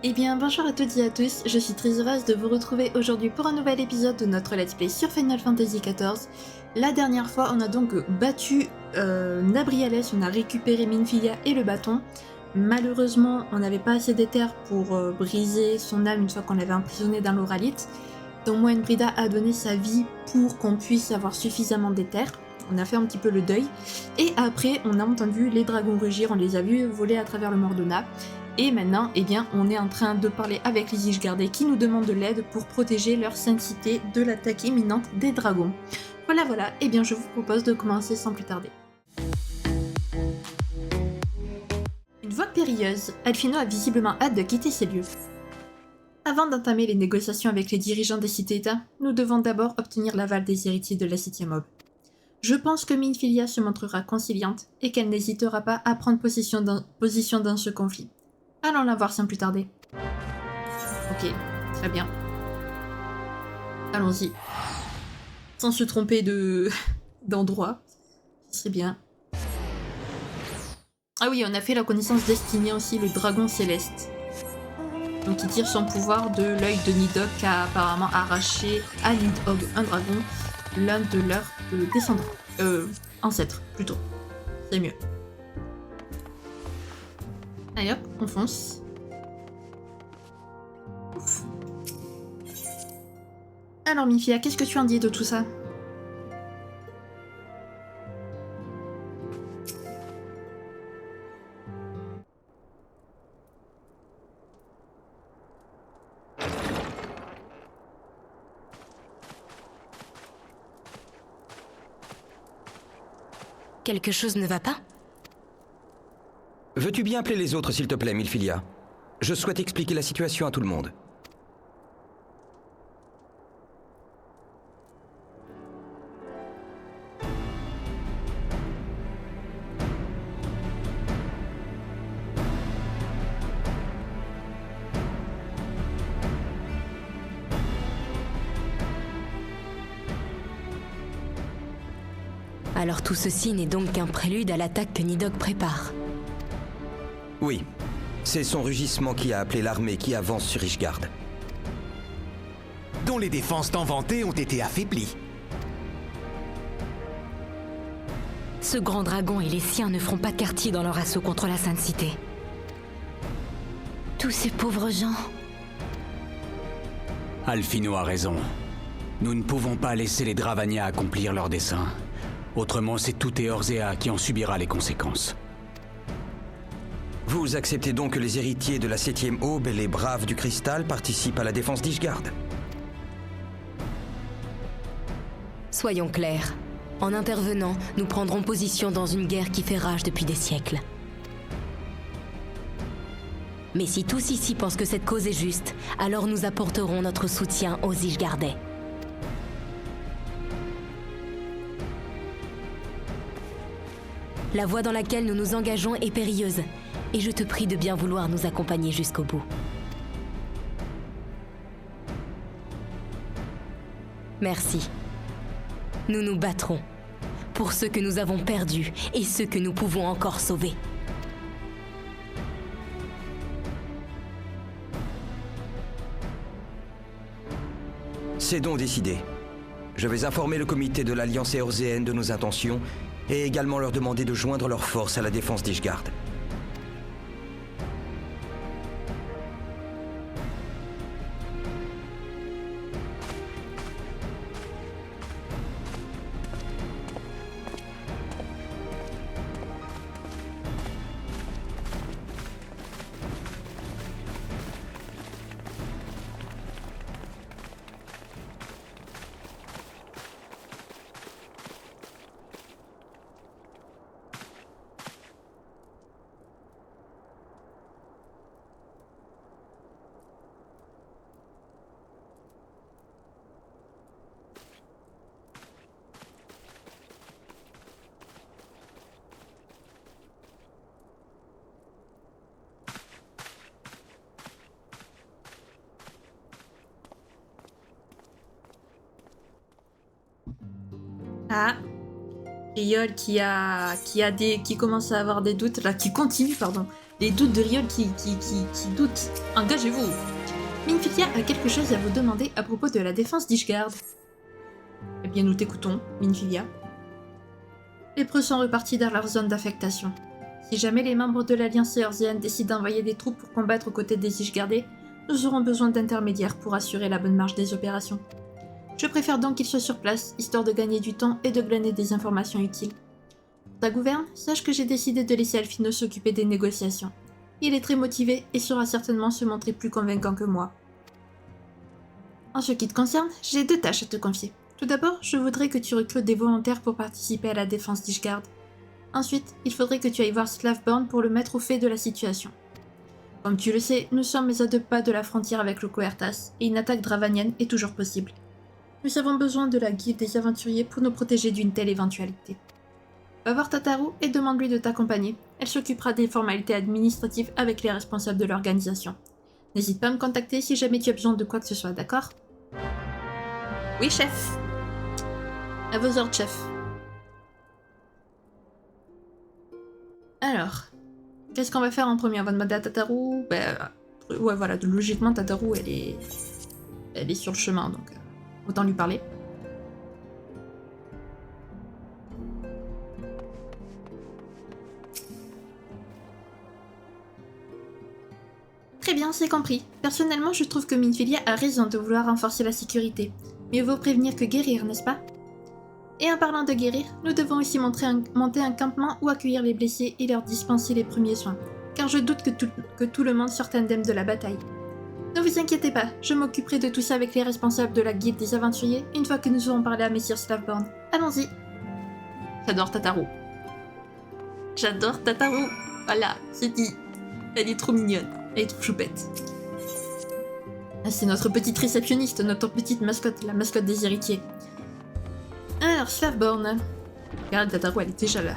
Eh bien bonjour à toutes et à tous, je suis très heureuse de vous retrouver aujourd'hui pour un nouvel épisode de notre let's play sur Final Fantasy XIV. La dernière fois on a donc battu Nabriales, on a récupéré Minfilia et le bâton. Malheureusement on n'avait pas assez d'éther pour briser son âme une fois qu'on l'avait emprisonné dans l'Auralite. Donc Moen Brida a donné sa vie pour qu'on puisse avoir suffisamment d'éther. On a fait un petit peu le deuil. Et après on a entendu les dragons rugir, on les a vus voler à travers le Mordona. Et maintenant, eh bien, on est en train de parler avec les Ishgardais qui nous demandent de l'aide pour protéger leur sainte cité de l'attaque imminente des dragons. Voilà, eh bien je vous propose de commencer sans plus tarder. Une voix périlleuse, Alphino a visiblement hâte de quitter ces lieux. Avant d'entamer les négociations avec les dirigeants des cités-États, nous devons d'abord obtenir l'aval des héritiers de la 7e aube. Je pense que Minfilia se montrera conciliante et qu'elle n'hésitera pas à prendre position dans ce conflit. Allons la voir sans plus tarder. Ok, très bien. Allons-y. Sans se tromper d'endroit. C'est bien. Ah oui, on a fait la connaissance d'Estinia aussi, le dragon céleste. Donc il tire son pouvoir de l'œil de Nidhogg qui a apparemment arraché à Nidhogg un dragon, l'un de leurs descendants. Ancêtres, plutôt. C'est mieux. Allez hop, on fonce. Ouf. Alors Minfilia, qu'est-ce que tu en dis de tout ça? Quelque chose ne va pas? Veux-tu bien appeler les autres, s'il te plaît, Minfilia? Je souhaite expliquer la situation à tout le monde. Alors tout ceci n'est donc qu'un prélude à l'attaque que Nidhogg prépare. Oui, c'est son rugissement qui a appelé l'armée qui avance sur Ishgard. Dont les défenses tant vantées ont été affaiblies. Ce grand dragon et les siens ne feront pas de quartier dans leur assaut contre la Sainte Cité. Tous ces pauvres gens... Alphino a raison. Nous ne pouvons pas laisser les Dravania accomplir leur dessein. Autrement, c'est tout Eorzea qui en subira les conséquences. Vous acceptez donc que les héritiers de la 7e aube et les braves du cristal participent à la défense d'Ishgard? Soyons clairs. En intervenant, nous prendrons position dans une guerre qui fait rage depuis des siècles. Mais si tous ici pensent que cette cause est juste, alors nous apporterons notre soutien aux Ishgardais. La voie dans laquelle nous nous engageons est périlleuse, et je te prie de bien vouloir nous accompagner jusqu'au bout. Merci. Nous nous battrons pour ceux que nous avons perdus et ceux que nous pouvons encore sauver. C'est donc décidé. Je vais informer le comité de l'Alliance éorzéenne de nos intentions et également leur demander de joindre leurs forces à la défense d'Ishgard. Ah, Riol qui commence à avoir des doutes, là, qui continue, pardon, les doutes de Riol qui doutent. Engagez-vous. Minfilia a quelque chose à vous demander à propos de la défense d'Ishgard. Eh bien, nous t'écoutons, Minfilia. Les Preux sont repartis dans leur zone d'affectation. Si jamais les membres de l'Alliance Eorzean décident d'envoyer des troupes pour combattre aux côtés des Ishgardais, nous aurons besoin d'intermédiaires pour assurer la bonne marche des opérations. Je préfère donc qu'ils soient sur place, histoire de gagner du temps et de glaner des informations utiles. Pour ta gouverne, sache que j'ai décidé de laisser Alphino s'occuper des négociations. Il est très motivé et saura certainement se montrer plus convaincant que moi. En ce qui te concerne, j'ai 2 tâches à te confier. Tout d'abord, je voudrais que tu recrutes des volontaires pour participer à la défense d'Ishgard. Ensuite, il faudrait que tu ailles voir Slavborn pour le mettre au fait de la situation. Comme tu le sais, nous sommes à 2 pas de la frontière avec le Coertas, et une attaque dravanienne est toujours possible. Nous avons besoin de la guilde des aventuriers pour nous protéger d'une telle éventualité. Va voir Tataru et demande-lui de t'accompagner. Elle s'occupera des formalités administratives avec les responsables de l'organisation. N'hésite pas à me contacter si jamais tu as besoin de quoi que ce soit, d'accord? Oui, chef. À vos ordres, chef. Alors, qu'est-ce qu'on va faire en premier avant de demander à Tataru? Ouais, voilà, logiquement, Tataru, elle est sur le chemin, donc autant lui parler. Très bien, c'est compris. Personnellement, je trouve que Minfilia a raison de vouloir renforcer la sécurité. Mieux vaut prévenir que guérir, n'est-ce pas? Et en parlant de guérir, nous devons aussi monter un campement où accueillir les blessés et leur dispenser les premiers soins, car je doute que tout le monde sorte indemne de la bataille. Ne vous inquiétez pas, je m'occuperai de tout ça avec les responsables de la guilde des aventuriers une fois que nous aurons parlé à Messire Slavborn. Allons-y. J'adore Tataru. J'adore Tataru. Voilà, c'est dit. Elle est trop mignonne. Elle est trop choupette. Ah, c'est notre petite réceptionniste, notre petite mascotte, la mascotte des héritiers. Alors, Slavborn. Regarde, Tataru, elle est déjà là.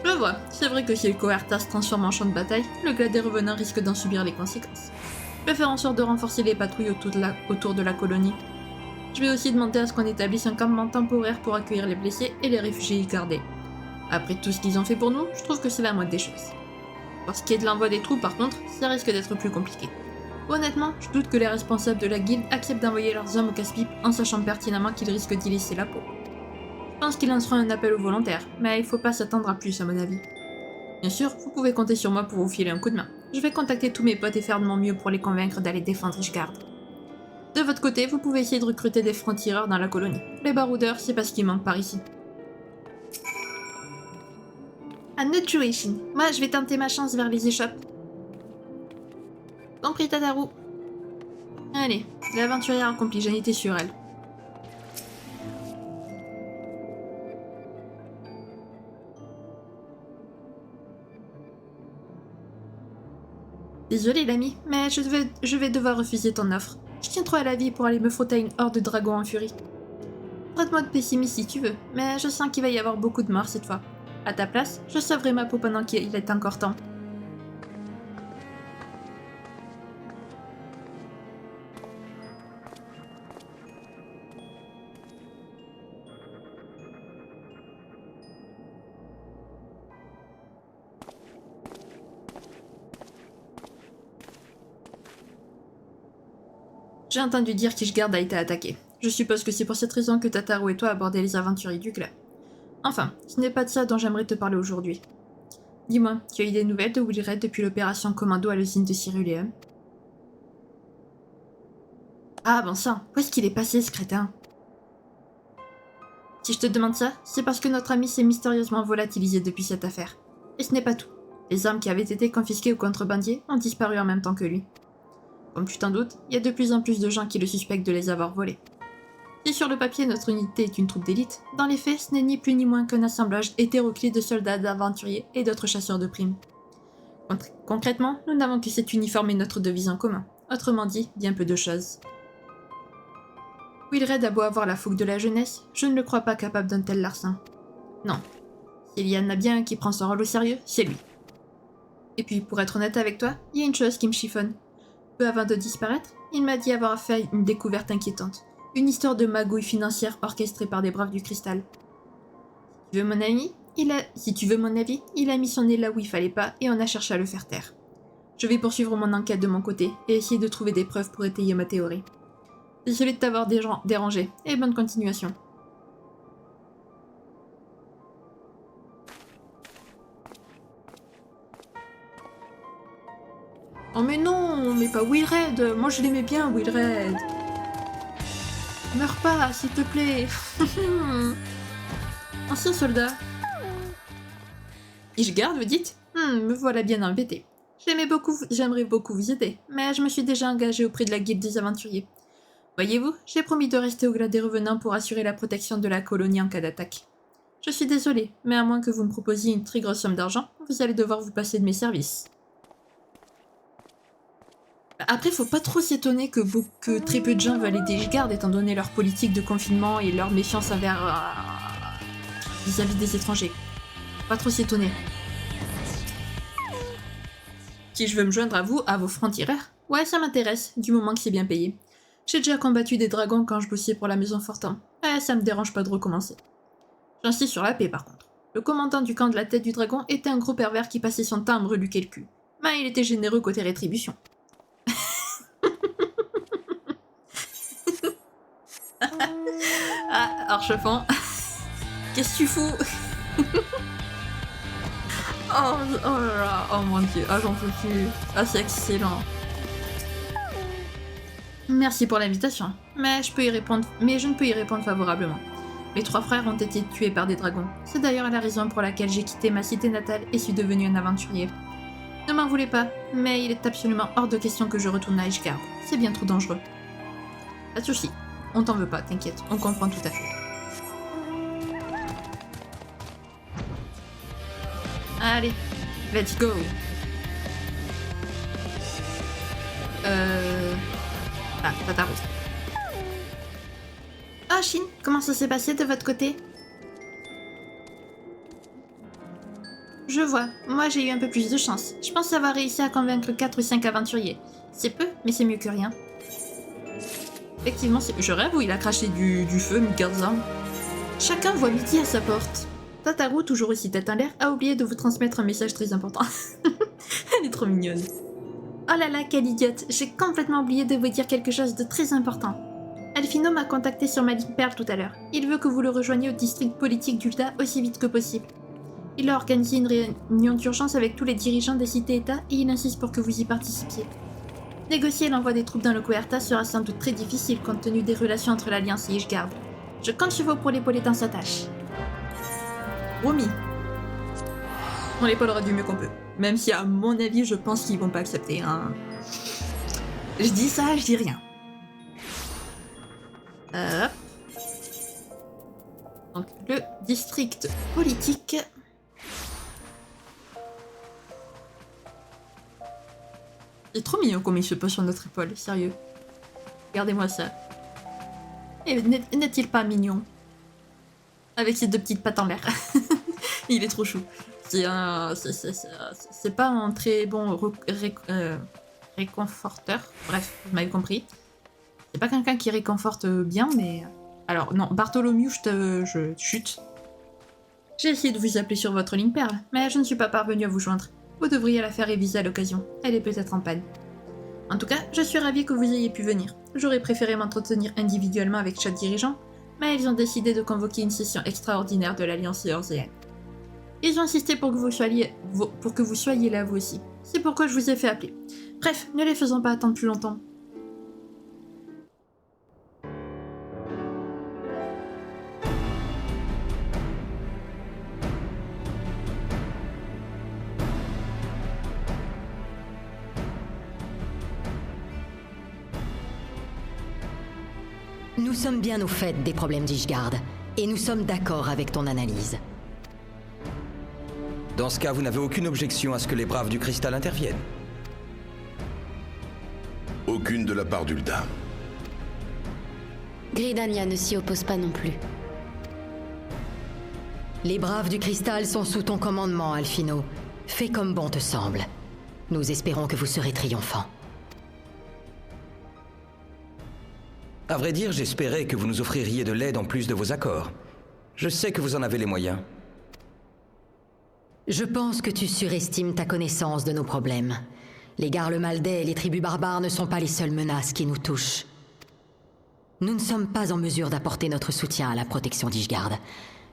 Je vois, c'est vrai que si le Coertas se transforme en champ de bataille, le Glade des Revenants risque d'en subir les conséquences. Je vais faire en sorte de renforcer les patrouilles autour de la colonie. Je vais aussi demander à ce qu'on établisse un campement temporaire pour accueillir les blessés et les réfugiés gardés. Après tout ce qu'ils ont fait pour nous, je trouve que c'est la moindre des choses. Pour ce qui est de l'envoi des troupes, par contre, ça risque d'être plus compliqué. Honnêtement, je doute que les responsables de la guilde acceptent d'envoyer leurs hommes au casse-pipe en sachant pertinemment qu'ils risquent d'y laisser la peau. Je pense qu'ils lanceront un appel aux volontaires, mais il faut pas s'attendre à plus à mon avis. Bien sûr, vous pouvez compter sur moi pour vous filer un coup de main. Je vais contacter tous mes potes et faire de mon mieux pour les convaincre d'aller défendre Ishgard. De votre côté, vous pouvez essayer de recruter des francs-tireurs dans la colonie. Les baroudeurs, c'est pas ce qui manque par ici. À Nutuation. Moi, je vais tenter ma chance vers les échoppes. Compris, Tataru. Allez, l'aventurière accomplie, j'en étais sûre, elle. Désolé l'ami, mais je vais devoir refuser ton offre. Je tiens trop à la vie pour aller me frotter à une horde de dragons en furie. Traite-moi de pessimiste si tu veux, mais je sens qu'il va y avoir beaucoup de morts cette fois. À ta place, je sauverai ma peau pendant qu'il est encore temps. J'ai entendu dire qu'Ishgard a été attaqué. Je suppose que c'est pour cette raison que Tataru et toi abordez les aventuriers du clan. Enfin, ce n'est pas de ça dont j'aimerais te parler aujourd'hui. Dis-moi, tu as eu des nouvelles de Wilred depuis l'opération commando à l'usine de Cyruleum? Ah bon sang, où est-ce qu'il est passé ce crétin? Si je te demande ça, c'est parce que notre ami s'est mystérieusement volatilisé depuis cette affaire. Et ce n'est pas tout. Les armes qui avaient été confisquées aux contrebandiers ont disparu en même temps que lui. Comme tu t'en doutes, il y a de plus en plus de gens qui le suspectent de les avoir volés. Si sur le papier notre unité est une troupe d'élite, dans les faits ce n'est ni plus ni moins qu'un assemblage hétéroclite de soldats, d'aventuriers et d'autres chasseurs de primes. Concrètement, nous n'avons que cet uniforme et notre devise en commun. Autrement dit, bien peu de choses. Wilred a beau avoir la fougue de la jeunesse, je ne le crois pas capable d'un tel larcin. Non. S'il y en a bien un qui prend son rôle au sérieux, c'est lui. Et puis, pour être honnête avec toi, il y a une chose qui me chiffonne. Peu avant de disparaître, il m'a dit avoir fait une découverte inquiétante. Une histoire de magouille financière orchestrée par des braves du cristal. Si tu veux mon ami, Si tu veux mon avis, il a mis son nez là où il fallait pas et on a cherché à le faire taire. Je vais poursuivre mon enquête de mon côté et essayer de trouver des preuves pour étayer ma théorie. Désolé de t'avoir dérangé, et bonne continuation. Oh mais non, mais pas Wilred. Moi je l'aimais bien, Wilred. Meurs pas, s'il te plaît. Ancien soldat. Ishgard, vous dites? Me voilà bien embêté. J'aimerais beaucoup vous aider, mais je me suis déjà engagé auprès de la guilde des aventuriers. Voyez-vous, j'ai promis de rester au grade des revenants pour assurer la protection de la colonie en cas d'attaque. Je suis désolée, mais à moins que vous me proposiez une très grosse somme d'argent, vous allez devoir vous passer de mes services. Après, faut pas trop s'étonner que très peu de gens veulent aider Ishgard étant donné leur politique de confinement et leur méfiance vis-à-vis des étrangers. Pas trop s'étonner. Si je veux me joindre à vous, à vos francs-tireurs, ouais, ça m'intéresse, du moment que c'est bien payé. J'ai déjà combattu des dragons quand je bossais pour la maison Fortin. Ça me dérange pas de recommencer. J'insiste sur la paix par contre. Le commandant du camp de la tête du dragon était un gros pervers qui passait son temps à me reluquer le cul. Mais il était généreux côté rétribution. Ah, Archefant. Qu'est-ce que tu fous? Oh là là, oh mon dieu, j'en peux plus. C'est excellent. Merci pour l'invitation, mais je ne peux y répondre favorablement. Mes 3 frères ont été tués par des dragons. C'est d'ailleurs la raison pour laquelle j'ai quitté ma cité natale et suis devenu un aventurier. Ne m'en voulez pas, mais il est absolument hors de question que je retourne à Ishgard. C'est bien trop dangereux. Pas de soucis, on t'en veut pas, t'inquiète, on comprend tout à fait. Allez, let's go. Tataros. Ah, Shin, comment ça s'est passé de votre côté? Je vois, moi j'ai eu un peu plus de chance. Je pense avoir réussi à convaincre 4 ou 5 aventuriers. C'est peu, mais c'est mieux que rien. Effectivement, je rêve où il a craché du feu, Midgardsorm. Chacun voit midi à sa porte. Tataru, toujours aussi tête en l'air, a oublié de vous transmettre un message très important. Elle est trop mignonne. Oh là là, quelle idiote, j'ai complètement oublié de vous dire quelque chose de très important. Alphino m'a contacté sur ma ligne Perle tout à l'heure. Il veut que vous le rejoigniez au district politique d'Ulda aussi vite que possible. Il a organisé une réunion d'urgence avec tous les dirigeants des cités-États et il insiste pour que vous y participiez. Négocier l'envoi des troupes dans le Coerta sera sans doute très difficile compte tenu des relations entre l'Alliance et Ishgard. Je compte sur vous pour l'épauler dans sa tâche. Promis. On l'épaulera du mieux qu'on peut. Même si à mon avis, je pense qu'ils vont pas accepter. Hein. Je dis ça, je dis rien. Hop. Donc le district politique. C'est trop mignon comme il se pose sur notre épaule, sérieux. Regardez-moi ça. Et n'est-il pas mignon? Avec ses 2 petites pattes en l'air. Il est trop chou. C'est pas un très bon réconforteur. Bref, vous m'avez compris. C'est pas quelqu'un qui réconforte bien, mais... Alors, non, Bartholomew, je chute. J'ai essayé de vous appeler sur votre ligne Perle, mais je ne suis pas parvenue à vous joindre. Vous devriez la faire réviser à l'occasion. Elle est peut-être en panne. En tout cas, je suis ravie que vous ayez pu venir. J'aurais préféré m'entretenir individuellement avec chaque dirigeant, mais ils ont décidé de convoquer une session extraordinaire de l'Alliance Eorzéenne. Ils ont insisté pour que vous soyez là vous aussi. C'est pourquoi je vous ai fait appeler. Bref, ne les faisons pas attendre plus longtemps. Nous sommes bien au fait des problèmes d'Ishgard, et nous sommes d'accord avec ton analyse. Dans ce cas, vous n'avez aucune objection à ce que les braves du cristal interviennent? Aucune de la part d'Ulda. Gridania ne s'y oppose pas non plus. Les braves du cristal sont sous ton commandement, Alphino. Fais comme bon te semble. Nous espérons que vous serez triomphants. À vrai dire, j'espérais que vous nous offririez de l'aide en plus de vos accords. Je sais que vous en avez les moyens. Je pense que tu surestimes ta connaissance de nos problèmes. Les Garlemaldais et les tribus barbares ne sont pas les seules menaces qui nous touchent. Nous ne sommes pas en mesure d'apporter notre soutien à la protection d'Ishgard.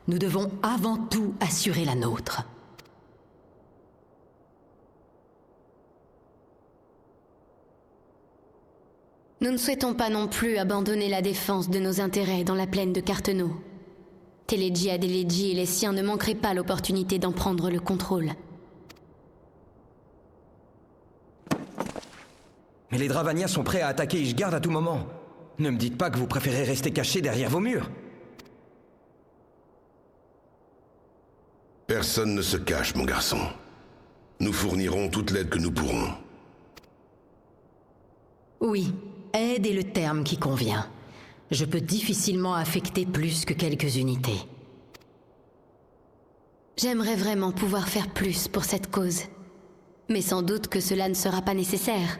Nous devons avant tout assurer la nôtre. Nous ne souhaitons pas non plus abandonner la défense de nos intérêts dans la plaine de Carteneau. Teleji Adeleji et les siens ne manqueraient pas l'opportunité d'en prendre le contrôle. Mais les Dravania sont prêts à attaquer Ishgard à tout moment. Ne me dites pas que vous préférez rester cachés derrière vos murs. Personne ne se cache, mon garçon. Nous fournirons toute l'aide que nous pourrons. Oui, aide est le terme qui convient. Je peux difficilement affecter plus que quelques unités. J'aimerais vraiment pouvoir faire plus pour cette cause. Mais sans doute que cela ne sera pas nécessaire.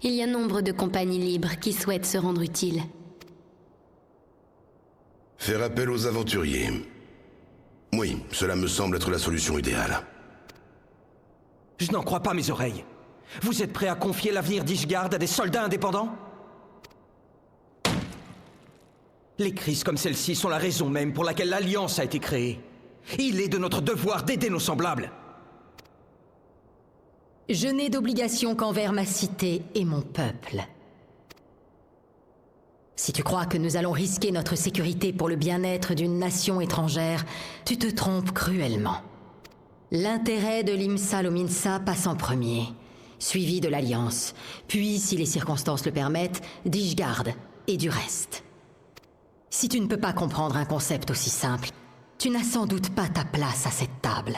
Il y a nombre de compagnies libres qui souhaitent se rendre utiles. Faire appel aux aventuriers. Oui, cela me semble être la solution idéale. Je n'en crois pas mes oreilles. Vous êtes prêts à confier l'avenir d'Ishgard à des soldats indépendants? Les crises comme celle-ci sont la raison même pour laquelle l'Alliance a été créée. Il est de notre devoir d'aider nos semblables. Je n'ai d'obligation qu'envers ma cité et mon peuple. Si tu crois que nous allons risquer notre sécurité pour le bien-être d'une nation étrangère, tu te trompes cruellement. L'intérêt de l'Imsa Lominsa passe en premier, suivi de l'Alliance, puis, si les circonstances le permettent, d'Ishgard et du reste. Si tu ne peux pas comprendre un concept aussi simple, tu n'as sans doute pas ta place à cette table.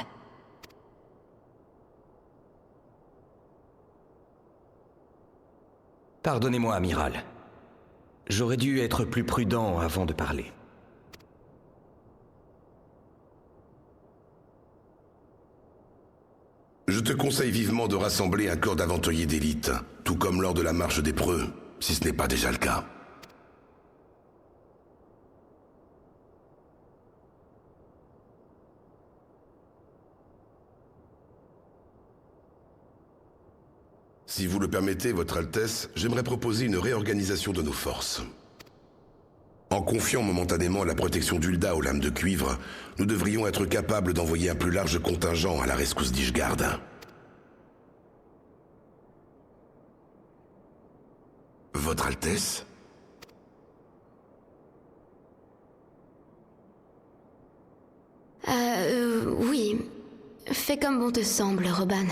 Pardonnez-moi, amiral. J'aurais dû être plus prudent avant de parler. Je te conseille vivement de rassembler un corps d'aventuriers d'élite, tout comme lors de la marche des preux, si ce n'est pas déjà le cas. Si vous le permettez, Votre Altesse, j'aimerais proposer une réorganisation de nos forces. En confiant momentanément la protection d'Ulda aux lames de cuivre, nous devrions être capables d'envoyer un plus large contingent à la rescousse d'Ishgard. Votre Altesse ? Oui. Fais comme bon te semble, Roban.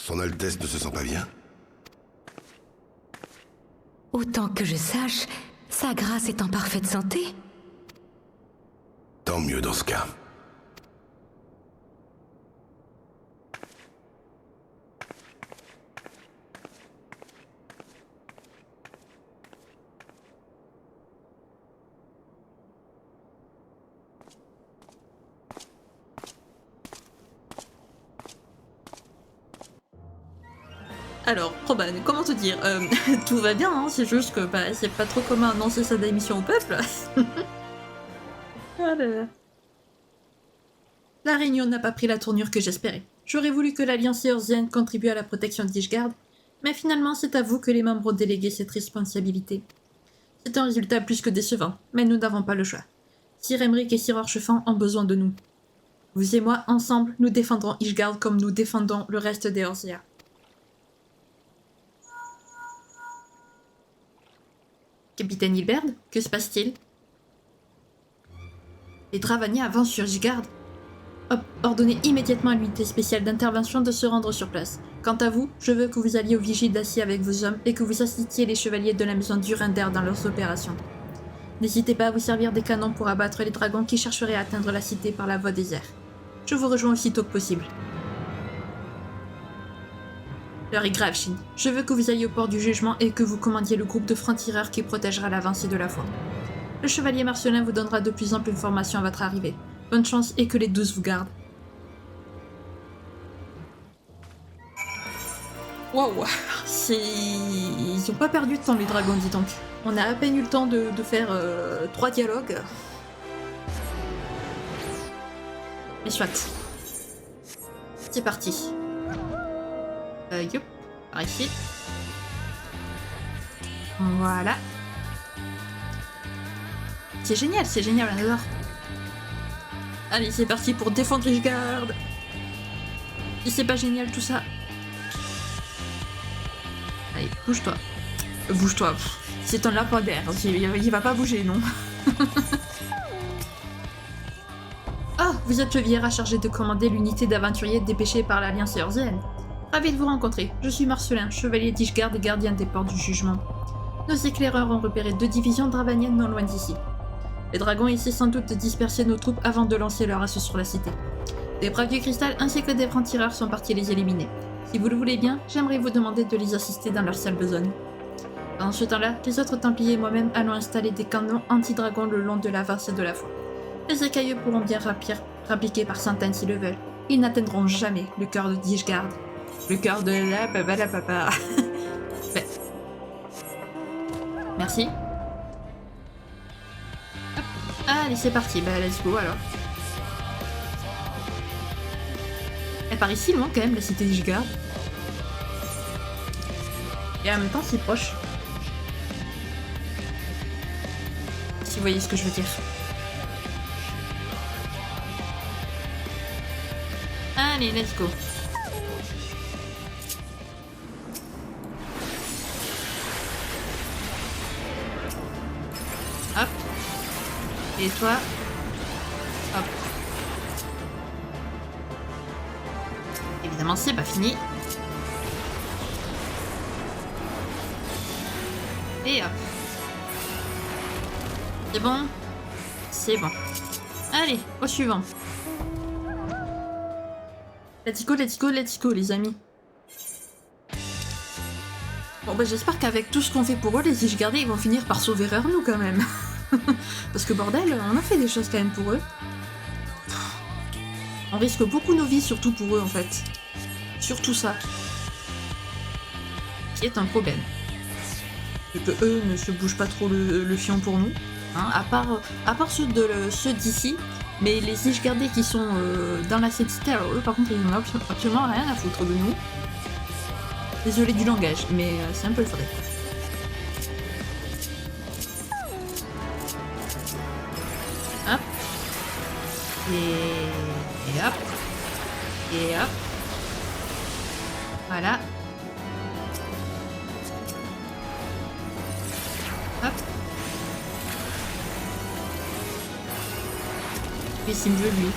Son Altesse ne se sent pas bien ? Autant que je sache, sa grâce est en parfaite santé. Tant mieux dans ce cas. Alors, Roban, comment te dire tout va bien, hein, c'est juste que c'est pas trop commun d'annoncer sa démission au peuple. Ah là là. La réunion n'a pas pris la tournure que j'espérais. J'aurais voulu que l'Alliance éorzienne contribue à la protection d'Ishgard, mais finalement c'est à vous que les membres ont délégué cette responsabilité. C'est un résultat plus que décevant, mais nous n'avons pas le choix. Sir Emric et Sir Orchefant ont besoin de nous. Vous et moi, ensemble, nous défendrons Ishgard comme nous défendons le reste des Eorzea. Capitaine Hilberd, que se passe-t-il? Les Dravania avancent sur Ishgard. Ordonnez immédiatement à l'unité spéciale d'intervention de se rendre sur place. Quant à vous, je veux que vous alliez au vigile d'acier avec vos hommes et que vous assistiez les chevaliers de la maison d'Urinder dans leurs opérations. N'hésitez pas à vous servir des canons pour abattre les dragons qui chercheraient à atteindre la cité par la voie des airs. Je vous rejoins aussitôt que possible. L'heure est grave, Shin. Je veux que vous ayez au port du jugement et que vous commandiez le groupe de francs-tireurs qui protégera l'avancée de la foi. Le chevalier Marcelin vous donnera de plus amples informations à votre arrivée. Bonne chance et que les 12 vous gardent. Waouh, ils ont pas perdu de temps les dragons, dis donc. On a à peine eu le temps de faire 3 dialogues. Mais soit. C'est parti. Yup, par ici. Voilà. C'est génial, on adore. Allez, c'est parti pour défendre Ishgard. Et c'est pas génial tout ça. Allez, bouge-toi. Bouge-toi. C'est un lampadaire. Il va pas bouger, non. Oh, vous êtes le vieillard chargé de commander l'unité d'aventuriers dépêchée par l'Alliance Eorzeenne. Ravi de vous rencontrer. Je suis Marcelin, chevalier d'Ishgard et gardien des portes du jugement. Nos éclaireurs ont repéré 2 divisions dravaniennes non loin d'ici. Les dragons essaient sans doute de disperser nos troupes avant de lancer leur assaut sur la cité. Des braves du cristal ainsi que des francs-tireurs sont partis les éliminer. Si vous le voulez bien, j'aimerais vous demander de les assister dans leur sale besogne. Pendant ce temps-là, les autres Templiers et moi-même allons installer des canons anti-dragons le long de l'avancée de la foi. Les écailleux pourront bien rappliquer par centaines s'ils le veulent. Ils n'atteindront jamais le cœur de Ishgard. Le cœur de la papa. Ben. Merci. Hop. Allez, c'est parti. Bah, let's go alors. Elle part ici loin quand même, la cité d'Ishgard. Et en même temps, c'est proche. Si vous voyez ce que je veux dire. Allez, let's go. Hop. Et toi. Hop. Évidemment, c'est pas fini. Et hop. C'est bon. C'est bon. Allez, au suivant. Let's go, let's go, let's go, les amis. Bon, bah j'espère qu'avec tout ce qu'on fait pour eux, les Ishgardais, ils vont finir par sauver nous quand même. Parce que bordel, on a fait des choses quand même pour eux. On risque beaucoup nos vies, surtout pour eux en fait. Surtout ça. Qui est un problème. Et que eux ne se bougent pas trop le fion pour nous. Hein, à part ceux d'ici. Mais les Ishgardais qui sont dans la cité, alors eux par contre ils n'ont absolument rien à foutre de nous. Désolé du langage, mais c'est un peu le vrai. Hop. Et hop. Et hop. Voilà. Hop. Et s'il me veut lui.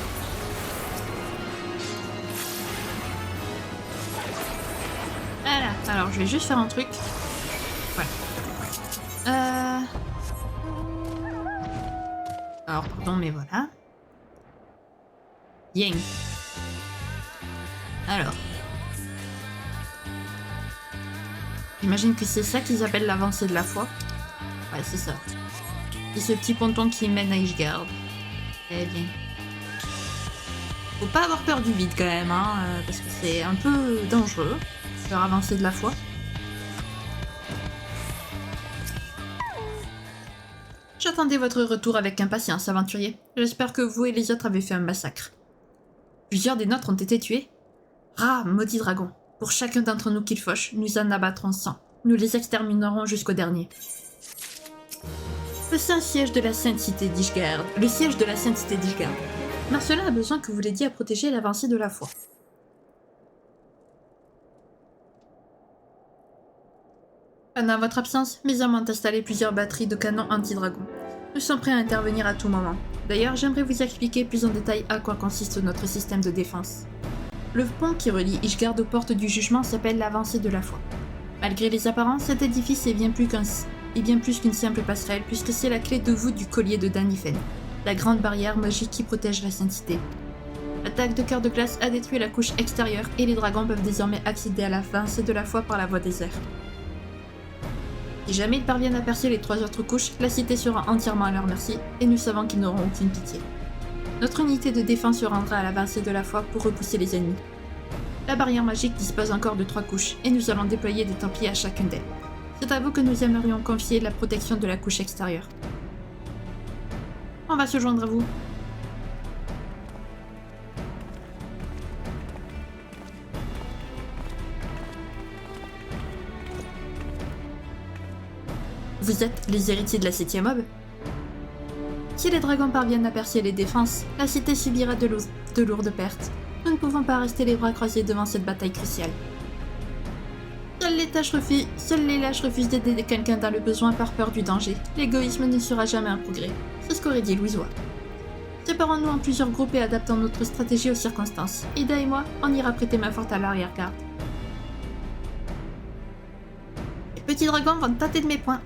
Voilà. Alors je vais juste faire un truc. Voilà. Alors pardon, mais voilà. Yang. Alors. J'imagine que c'est ça qu'ils appellent l'avancée de la foi. Ouais, c'est ça. C'est ce petit ponton qui mène à Ishgard. Très bien. Faut pas avoir peur du vide quand même, hein, parce que c'est un peu dangereux, leur avancée de la foi. J'attendais votre retour avec impatience, aventurier. J'espère que vous et les autres avez fait un massacre. Plusieurs des nôtres ont été tués. Ah, maudit dragon. Pour chacun d'entre nous qu'ils fauchent, nous en abattrons 100. Nous les exterminerons jusqu'au dernier. Le Saint-Siège de la Sainte Cité d'Ishgard. Le siège de la Sainte Cité d'Ishgard. Marcelin a besoin que vous l'aidiez à protéger l'avancée de la foi. Pendant votre absence, mes hommes ont installé plusieurs batteries de canons anti-dragons. Nous sommes prêts à intervenir à tout moment. D'ailleurs, j'aimerais vous expliquer plus en détail à quoi consiste notre système de défense. Le pont qui relie Ishgard aux portes du jugement s'appelle l'avancée de la foi. Malgré les apparences, cet édifice est bien plus qu'une simple passerelle, puisque c'est la clé de voûte du collier de Danifen, la grande barrière magique qui protège la Sainte Cité. L'attaque de cœur de glace a détruit la couche extérieure et les dragons peuvent désormais accéder à l'avancée de la foi par la voie des airs. Si jamais ils parviennent à percer les 3 autres couches, la cité sera entièrement à leur merci et nous savons qu'ils n'auront aucune pitié. Notre unité de défense se rendra à l'avancée de la foi pour repousser les ennemis. La barrière magique dispose encore de 3 couches et nous allons déployer des templiers à chacune d'elles. C'est à vous que nous aimerions confier la protection de la couche extérieure. On va se joindre à vous. Vous êtes les héritiers de la 7e aube? Si les dragons parviennent à percer les défenses, la cité subira de lourdes pertes. Nous ne pouvons pas rester les bras croisés devant cette bataille cruciale. Seuls les lâches refusent d'aider quelqu'un dans le besoin par peur du danger. L'égoïsme ne sera jamais un progrès. C'est ce qu'aurait dit Louisois. Séparons-nous en plusieurs groupes et adaptons notre stratégie aux circonstances. Ida et moi, on ira prêter main forte à l'arrière-garde. Les petits dragons vont tâter de mes poings.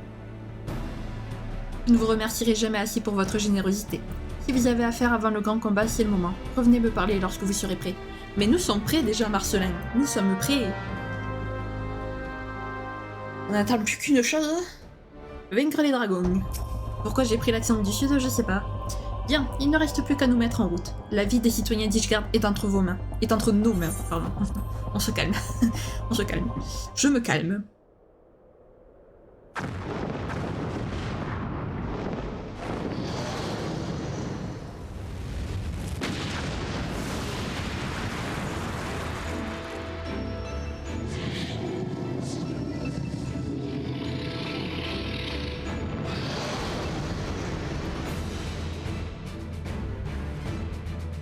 Je ne vous remercierai jamais assez pour votre générosité. Si vous avez affaire avant le grand combat, c'est le moment. Revenez me parler lorsque vous serez prêts. Mais nous sommes prêts déjà, Marcelin. Nous sommes prêts. On n'attend plus qu'une chose. Vaincre les dragons. Pourquoi j'ai pris l'accent du sud, je sais pas. Bien, il ne reste plus qu'à nous mettre en route. La vie des citoyens d'Ishgard est entre vos mains. Est entre nos mains, pardon. On se calme. On se calme. Je me calme.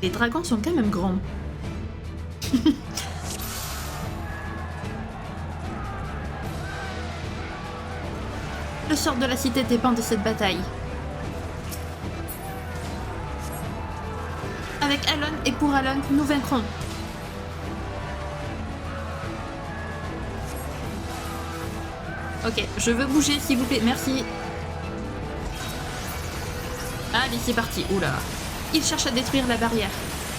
Les dragons sont quand même grands. Le sort de la cité dépend de cette bataille. Avec Alon et pour Alon, nous vaincrons. Ok, je veux bouger s'il vous plaît, merci. Allez, c'est parti. Oula. Il cherche à détruire la barrière.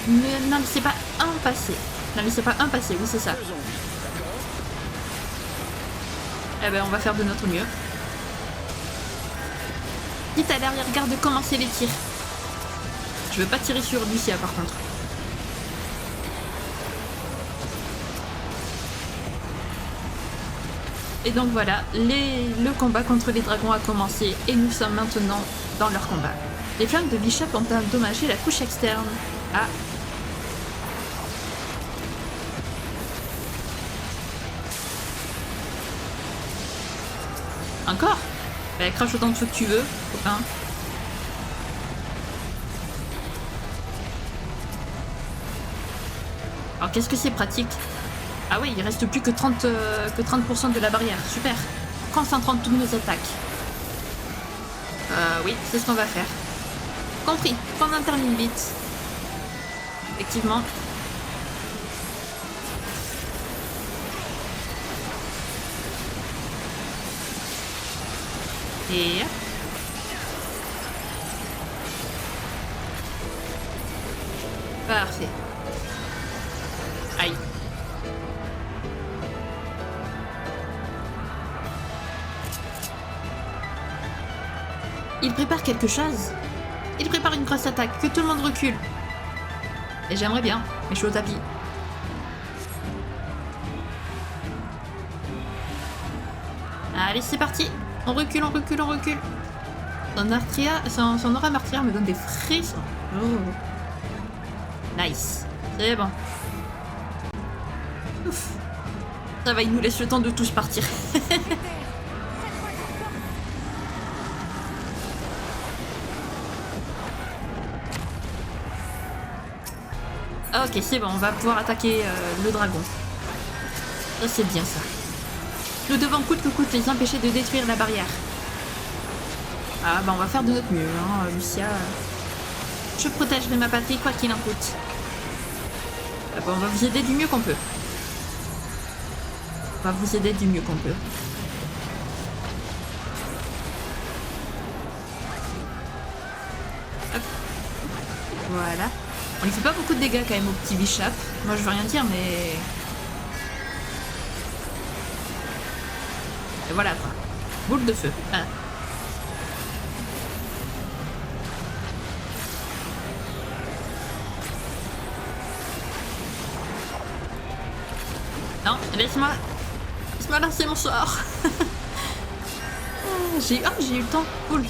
Ne n'en laissez pas un passer. N'en laissez pas un passer, oui c'est ça. Eh ben on va faire de notre mieux. Dites à l'arrière-garde de commencer les tirs. Je veux pas tirer sur Lucia par contre. Et donc voilà, le combat contre les dragons a commencé et nous sommes maintenant dans leur combat. Les flammes de Bishop ont endommagé la couche externe. Ah. Encore? Bah crache autant de feu que tu veux, copain. Alors qu'est-ce que c'est pratique? Ah oui, il reste plus que 30% de la barrière. Super. Concentrons toutes nos attaques. Oui, c'est ce qu'on va faire. Compris, qu'on en termine vite. Effectivement. Et... parfait. Aïe. Il prépare quelque chose. Il prépare une grosse attaque, que tout le monde recule. Et j'aimerais bien, mais je suis au tapis. Allez, c'est parti. On recule, on recule, on recule. Son aura martyre me donne des frissons. Oh. Nice. C'est bon. Ouf. Ça va, il nous laisse le temps de tous partir. Ok, c'est bon, on va pouvoir attaquer le dragon. Ça, c'est bien ça. Nous devons coûte que coûte les empêcher de détruire la barrière. Ah bah on va faire de notre mieux, hein, Lucia. Je protégerai ma patrie quoi qu'il en coûte. Ah bah, on va vous aider du mieux qu'on peut. On va vous aider du mieux qu'on peut. Hop. Voilà. On lui fait pas beaucoup de dégâts quand même au petit Bishop. Moi je veux rien dire mais... Et voilà quoi. Boule de feu. Ah. Non, laisse-moi lancer mon sort. J'ai eu le temps, cool.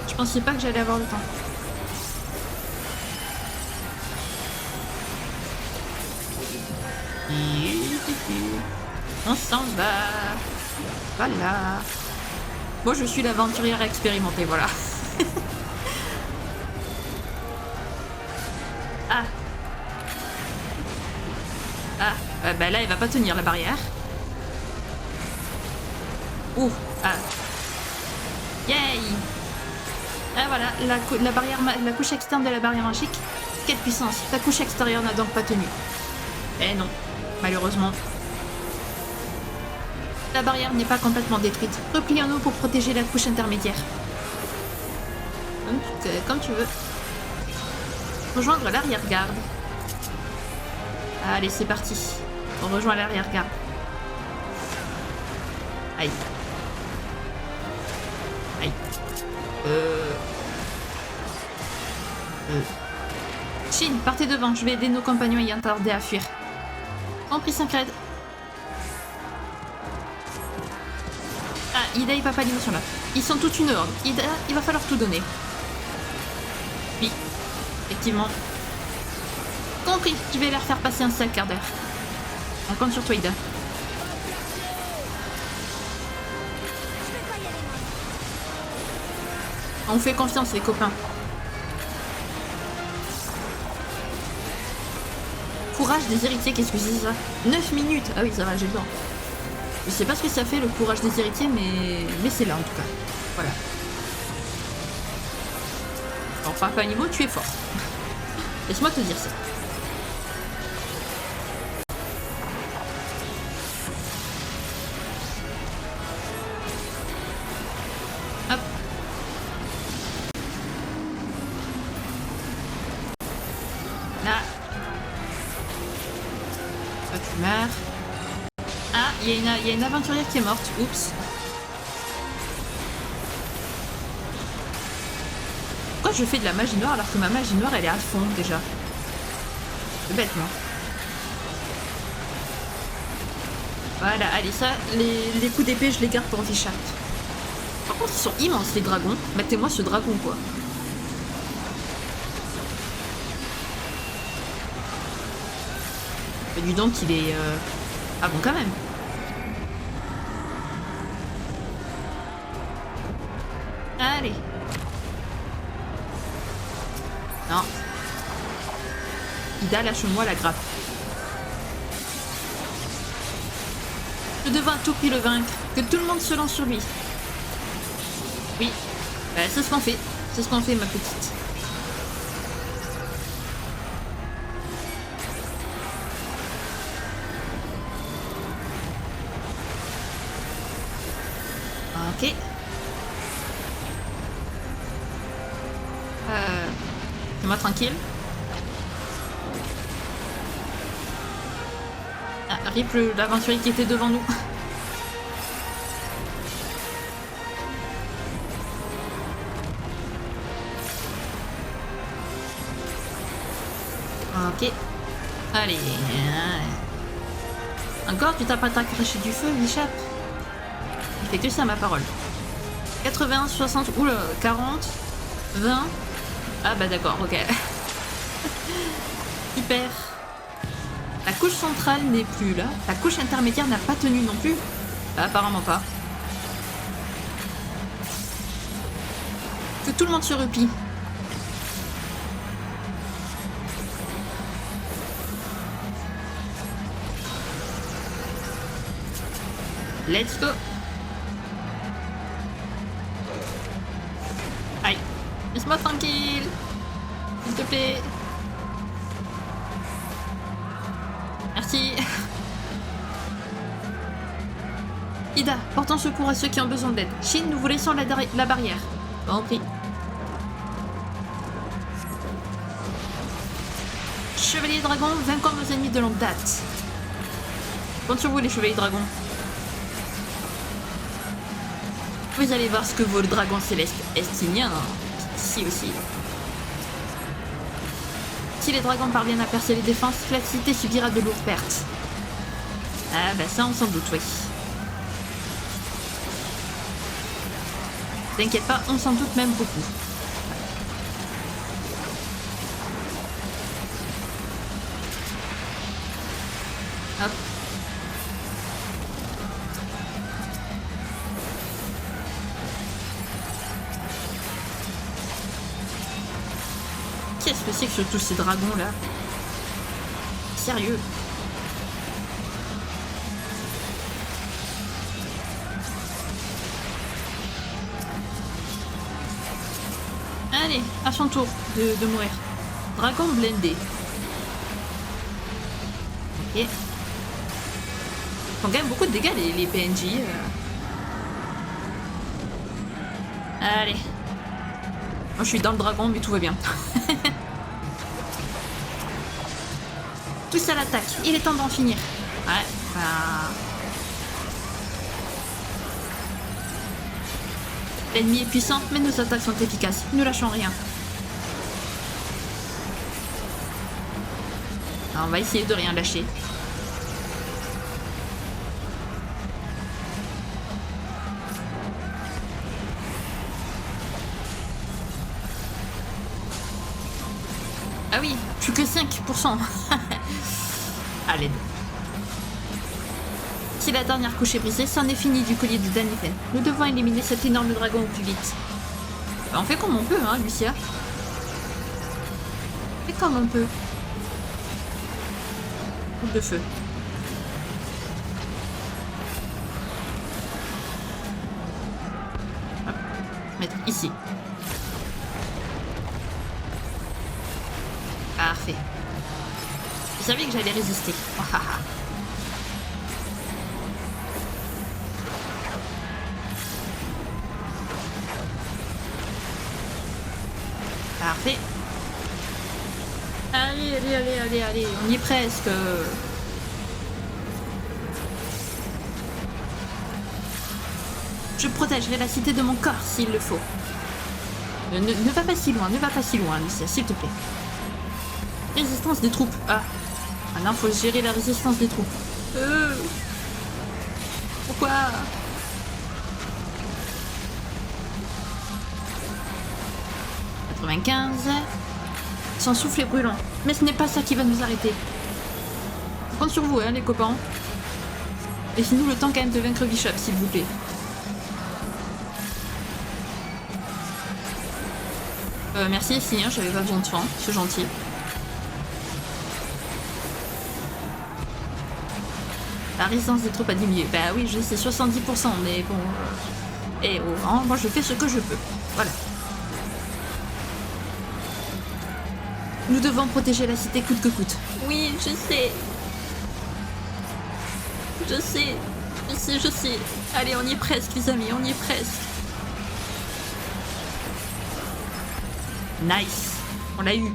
Je pensais pas que j'allais avoir le temps. On s'en va. Voilà. Moi je suis l'aventurière expérimentée, voilà. Ah. Ah, bah là il va pas tenir la barrière. Ouh, ah. Yay. Ah voilà, la barrière, la couche externe de la barrière magique. Quelle puissance. La couche extérieure n'a donc pas tenu. Eh non, malheureusement. La barrière n'est pas complètement détruite. Replions-nous pour protéger la couche intermédiaire. Comme tu veux. Rejoindre l'arrière-garde. Allez, c'est parti. On rejoint l'arrière-garde. Aïe. Aïe. Shin, partez devant. Je vais aider nos compagnons ayant tardé à fuir. Compris, Syncred. Ah, Ida et Papa Limo sont là. Ils sont toute une horde. Ida, il va falloir tout donner. Oui, effectivement. Compris, je vais leur faire passer un sale quart d'heure. On compte sur toi, Ida. On fait confiance, les copains. Courage des héritiers, qu'est-ce que c'est ça? 9 minutes. Ah oui, ça va, j'ai le temps. Je sais pas ce que ça fait, le courage des héritiers, mais c'est là, en tout cas. Voilà. Alors, Papa Nimo, tu es fort. Laisse-moi te dire ça. Hop. Là. Toi, tu meurs. Ah, il y a une aventurière qui est morte. Oups. Pourquoi je fais de la magie noire alors que ma magie noire elle est à fond déjà? C'est bête, non? Voilà, allez, ça, les coups d'épée, je les garde pour Vichat. Par contre, ils sont immenses, les dragons. Mettez-moi ce dragon, quoi. Mais dis donc, il est... Ah bon, quand même. Allez. Non. Ida, lâche-moi la grappe. Je devais à tout prix le vaincre. Que tout le monde se lance sur lui. Oui. Bah, c'est ce qu'on fait. C'est ce qu'on fait, ma petite. Ok. Fais-moi tranquille. Ah, rip l'aventurier qui était devant nous. Ok. Allez. Encore, tu t'apprêtes à cracher du feu, Bishop? Il fait que ça, ma parole. 80, 60, oula, 40, 20. Ah bah d'accord, ok. Hyper. La couche centrale n'est plus là. La couche intermédiaire n'a pas tenu non plus. Bah, apparemment pas. Que tout le monde se replie. Let's go. Aïe. Laisse-moi tranquille. S'il te plaît. Merci. Ida, portons secours à ceux qui ont besoin d'aide. Shin, nous vous laissons la barrière. Bon, prie. Chevalier dragon, vaincons nos ennemis de longue date. Compte sur vous les chevaliers dragons. Vous allez voir ce que vaut le dragon céleste estinien. Ici aussi. Si les dragons parviennent à percer les défenses, la cité subira de lourdes pertes. Ah bah ça on s'en doute, oui. T'inquiète pas, on s'en doute même beaucoup. Hop. Qu'est-ce que c'est que tous ces dragons là? Sérieux? Allez, à son tour de mourir. Dragon blindé. Ok. Ils font quand même beaucoup de dégâts les PNJ. Allez. Moi je suis dans le dragon mais tout va bien. Tous à l'attaque, il est temps d'en finir. Ouais, bah... L'ennemi est puissant, mais nos attaques sont efficaces. Nous lâchons rien. Alors, on va essayer de rien lâcher. Ah oui, plus que 5%. À l'aide. Si la dernière couche est brisée, c'en est fini du collier de Danifen. Nous devons éliminer cet énorme dragon au plus vite. Bah, on fait comme on peut, hein, Lucia. On fait comme on peut. Coupe de feu. Hop. Mettre ici. Parfait. Je savais que j'allais résister. Oh, ha, ha. Parfait. Allez, allez, allez, allez, allez. On y est presque. Je protégerai la cité de mon corps s'il le faut. Ne va pas si loin, ne va pas si loin, Lucia, s'il te plaît. Résistance des troupes. Ah non, faut gérer la résistance des troupes. Pourquoi? Sans souffler brûlant. Mais ce n'est pas ça qui va nous arrêter. On compte sur vous, hein, les copains. Laissez-nous le temps quand même de vaincre Bishop, s'il vous plaît. Merci, si, hein, j'avais pas besoin de soin. C'est gentil. La résistance des troupes a diminué. Bah oui, je sais, 70%, mais bon... Et oh, hein, moi je fais ce que je peux. Voilà. Nous devons protéger la cité coûte que coûte. Oui, je sais. Je sais. Je sais, je sais. Allez, on y est presque, les amis, on y est presque. Nice. On l'a eu.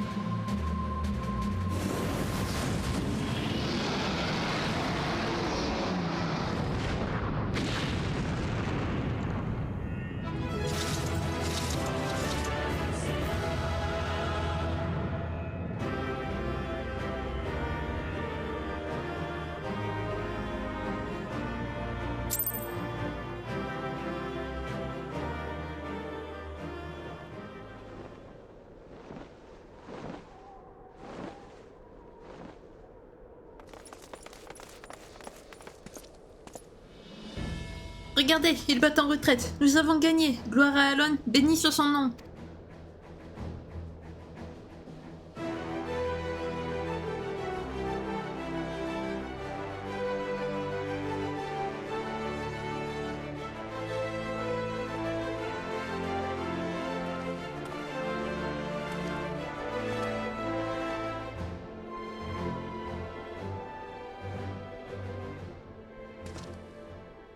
Regardez, ils battent en retraite. Nous avons gagné. Gloire à Alon, béni sur son nom.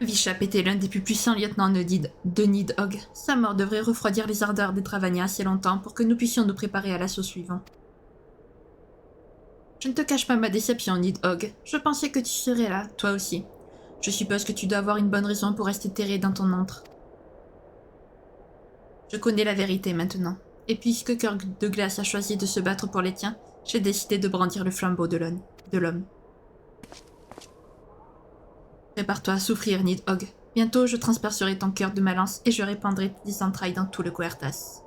Vishap était l'un des plus puissants lieutenants de Nidhogg. Sa mort devrait refroidir les ardeurs des Dravania assez longtemps pour que nous puissions nous préparer à l'assaut suivant. Je ne te cache pas ma déception, Nidhogg. Je pensais que tu serais là, toi aussi. Je suppose que tu dois avoir une bonne raison pour rester terré dans ton antre. Je connais la vérité maintenant. Et puisque Cœur de Glace a choisi de se battre pour les tiens, j'ai décidé de brandir le flambeau de l'homme. Prépare-toi à souffrir, Nidhogg. Bientôt, je transpercerai ton cœur de ma lance et je répandrai tes entrailles dans tout le Coertas.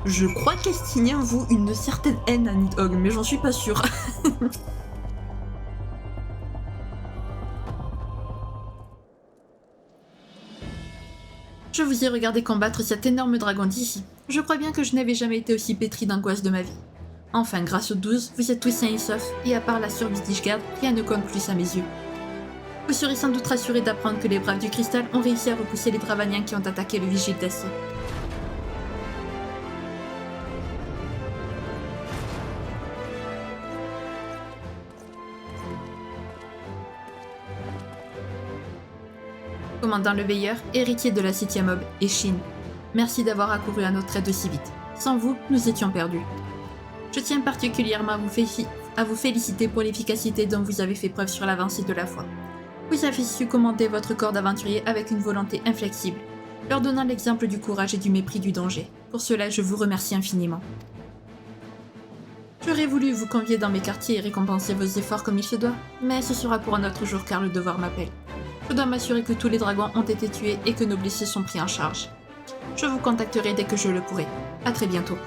Je crois qu'Estinien voue une certaine haine à Nidhogg, mais j'en suis pas sûre. Je vous ai regardé combattre cet énorme dragon d'ici. Je crois bien que je n'avais jamais été aussi pétri d'angoisse de ma vie. Enfin, grâce aux 12, vous êtes tous sains et saufs, et à part la survie d'Ishgard, rien ne compte plus à mes yeux. Vous serez sans doute rassurés d'apprendre que les braves du cristal ont réussi à repousser les Dravaniens qui ont attaqué le vigile d'acier. Commandant le Veilleur, héritier de la 7ème Aube, et Shin. Merci d'avoir accouru à notre aide si vite. Sans vous, nous étions perdus. Je tiens particulièrement à vous féliciter pour l'efficacité dont vous avez fait preuve sur l'avancée de la foi. Vous avez su commander votre corps d'aventurier avec une volonté inflexible, leur donnant l'exemple du courage et du mépris du danger. Pour cela, je vous remercie infiniment. J'aurais voulu vous convier dans mes quartiers et récompenser vos efforts comme il se doit, mais ce sera pour un autre jour car le devoir m'appelle. Je dois m'assurer que tous les dragons ont été tués et que nos blessés sont pris en charge. Je vous contacterai dès que je le pourrai. À très bientôt.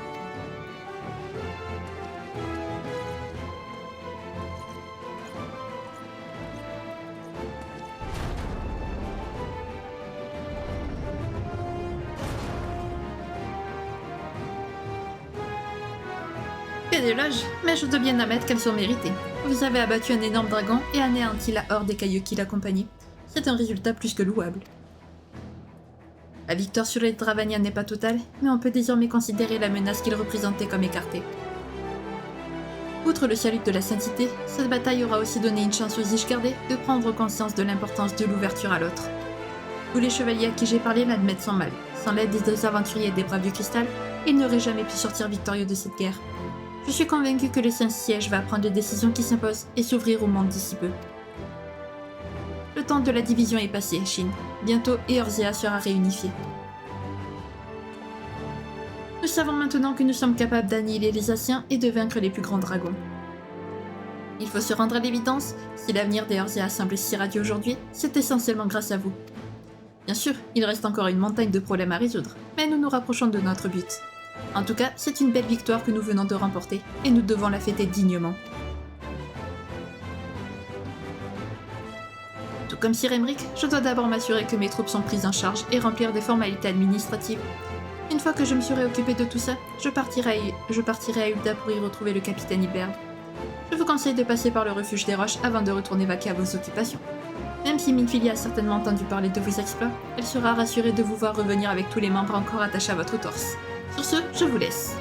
Quel éloge, mais je dois bien admettre qu'elles sont méritées. Vous avez abattu un énorme dragon et anéanti la horde des cailloux qui l'accompagnaient. C'est un résultat plus que louable. La victoire sur les Dravaniens n'est pas totale, mais on peut désormais considérer la menace qu'ils représentaient comme écartée. Outre le salut de la sainteté, cette bataille aura aussi donné une chance aux Ishgardais de prendre conscience de l'importance de l'ouverture à l'autre. Tous les chevaliers à qui j'ai parlé l'admettent sans mal. Sans l'aide des aventuriers et des braves du cristal, ils n'auraient jamais pu sortir victorieux de cette guerre. Je suis convaincu que le Saint-Siège va prendre les décisions qui s'imposent et s'ouvrir au monde d'ici peu. Le temps de la division est passé, Shin. Bientôt, Eorzea sera réunifiée. Nous savons maintenant que nous sommes capables d'annihiler les Asciens et de vaincre les plus grands dragons. Il faut se rendre à l'évidence, si l'avenir d'Eorzea semble si radieux aujourd'hui, c'est essentiellement grâce à vous. Bien sûr, il reste encore une montagne de problèmes à résoudre, mais nous nous rapprochons de notre but. En tout cas, c'est une belle victoire que nous venons de remporter, et nous devons la fêter dignement. Tout comme Sir Emric, je dois d'abord m'assurer que mes troupes sont prises en charge et remplir des formalités administratives. Une fois que je me serai occupé de tout ça, je partirai à Ul'dah pour y retrouver le capitaine Hibern. Je vous conseille de passer par le refuge des roches avant de retourner vaquer à vos occupations. Même si Minfilia a certainement entendu parler de vos exploits, elle sera rassurée de vous voir revenir avec tous les membres encore attachés à votre torse. Sur ce, je vous laisse.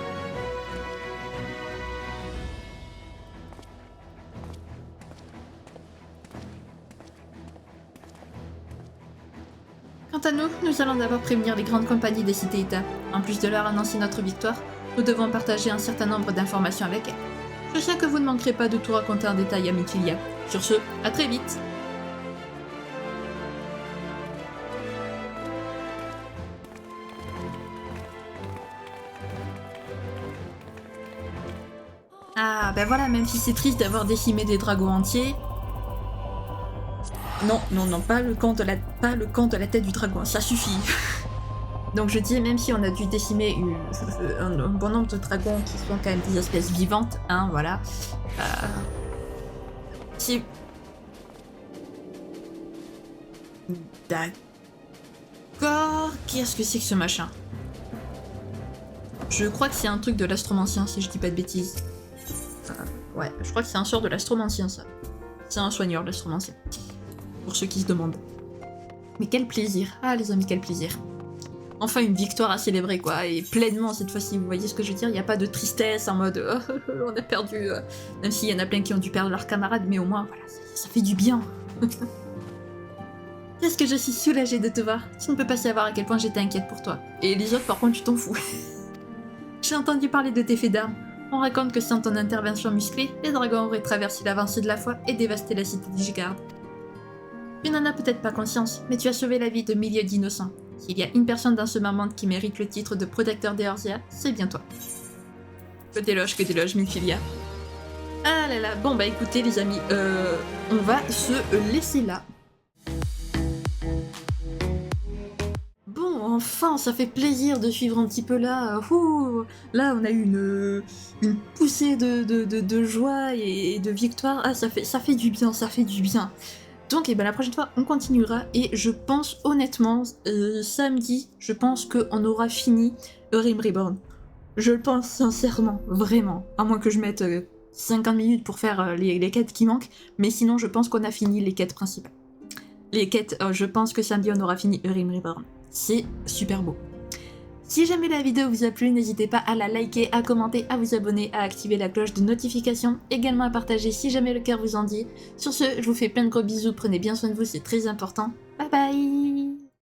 Quant à nous, nous allons d'abord prévenir les grandes compagnies des cités États. En plus de leur annoncer notre victoire, nous devons partager un certain nombre d'informations avec elles. Je sais que vous ne manquerez pas de tout raconter en détail à Minfilia. Sur ce, à très vite. Ah, ben voilà, même si c'est triste d'avoir décimé des dragons entiers. Non, pas le camp de la tête du dragon, ça suffit. Donc je dis, même si on a dû décimer un bon nombre de dragons qui sont quand même des espèces vivantes, hein, voilà. Si... D'accord, qu'est-ce que c'est que ce machin? Je crois que c'est un truc de l'astromancien, si je dis pas de bêtises. Ouais, je crois que c'est un sort de l'astromancien, ça. C'est un soigneur, l'astromancien. Pour ceux qui se demandent. Mais quel plaisir. Ah, les amis, quel plaisir. Enfin, une victoire à célébrer, quoi. Et pleinement, cette fois-ci, vous voyez ce que je veux dire? Il n'y a pas de tristesse en mode oh, on a perdu. Même s'il y en a plein qui ont dû perdre leurs camarades, mais au moins, voilà, ça fait du bien. Qu'est-ce que je suis soulagée de te voir. Tu ne peux pas savoir à quel point j'étais inquiète pour toi. Et les autres, par contre, tu t'en fous. J'ai entendu parler de tes faits d'armes. On raconte que sans ton intervention musclée, les dragons auraient traversé l'avancée de la foi et dévasté la cité d'Ishgard. Tu n'en as peut-être pas conscience, mais tu as sauvé la vie de milliers d'innocents. S'il y a une personne dans ce monde qui mérite le titre de protecteur des Eorzea, c'est bien toi. Que t'éloge, Minfilia. Ah là là, bon bah écoutez les amis, on va se laisser là. Bon, enfin, ça fait plaisir de suivre un petit peu là. Ouh, là, on a eu une poussée de joie et de victoire. Ah, ça fait du bien, ça fait du bien. Donc, la prochaine fois, on continuera. Et je pense, honnêtement, samedi, je pense qu'on aura fini Eurim Reborn. Je le pense sincèrement, vraiment. À moins que je mette 50 minutes pour faire les quêtes qui manquent. Mais sinon, je pense qu'on a fini les quêtes principales. Les quêtes, je pense que samedi, on aura fini Eurim Reborn. C'est super beau. Si jamais la vidéo vous a plu, n'hésitez pas à la liker, à commenter, à vous abonner, à activer la cloche de notification, également à partager si jamais le cœur vous en dit. Sur ce, je vous fais plein de gros bisous, prenez bien soin de vous, c'est très important. Bye bye.